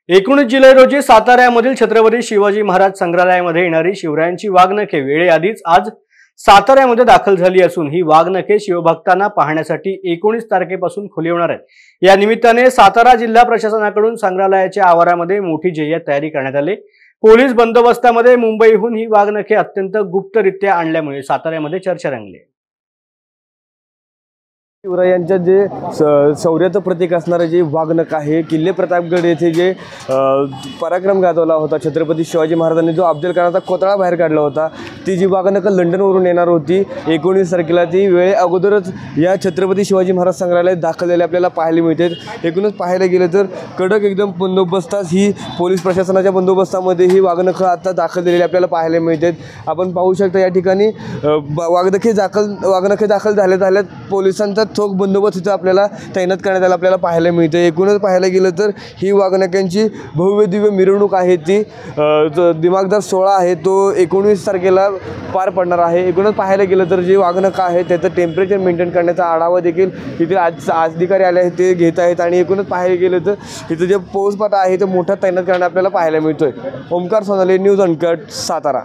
19 जुलै रोजी साताऱ्यामधील छत्रपती शिवाजी महाराज संग्रहालयामध्ये येणारी शिवरायांची वाघनखे वेळेआधीच आज साताऱ्यामध्ये दाखल झाली असून ही वाघनखे शिवभक्तांना पाहण्यासाठी 19 तारखेपासून खुली होणार आहेत। या निमित्ताने सातारा जिल्हा प्रशासनाकडून संग्रहालयाच्या आवारामध्ये मोठी जय्यत तयारी करण्यात आली। पोलीस बंदोबस्तामध्ये मुंबईहून ही वाघनखे अत्यंत गुप्तरित्या आणल्यामुळे साताऱ्यामध्ये चर्चा रंगली। शिवरायांच्या जे शौर्याचं प्रतीक असणारे जे वाघनख आहे, किल्ले प्रतापगड येथे जे पराक्रम गाजवला होता छत्रपती शिवाजी महाराजांनी, जो अफजल खानाचा कोतळा बाहेर काढला होता, ती जी वाघनख लंडनवरून येणार होती 19 तारखेला, ती वेळे अगोदरच या छत्रपती शिवाजी महाराज संग्रहालयात दाखल झालेले आपल्याला पाहायला मिळते। एकूणच पाहायला गेलं तर कडक एकदम बंदोबस्तात ही पोलीस प्रशासनाच्या बंदोबस्तामध्ये ही वाघनख आता दाखल झालेली आपल्याला पाहायला मिळते। आपण पाहू शकता या ठिकाणी वाघनखे दाखल झाल्यात पोलिसांचा चोख बंदोबस्त इथं आपल्याला तैनात करण्यात आला आपल्याला पाहायला मिळते। एकूणच पाहायला गेलं तर ही वाघनख्यांची भव्य दिव्य मिरवणूक आहे, ती दिमागदार सोहळा आहे, तो 19 तारखेला पार पडणार आहे। एकूणच पाहायला गेलं तर जे वाघनख आहे त्याचं टेम्परेचर मेंटेन करण्याचा आढावा देखील इथे अधिकारी आले आहेत, ते घेत आहेत। आणि एकूणच पाहायला गेलं तर इथं जे पोहोचपाटा आहे ते मोठा तैनात करण्यात आपल्याला पाहायला मिळतोय। ओमकार सोनाले, न्यूज अनकट, सातारा।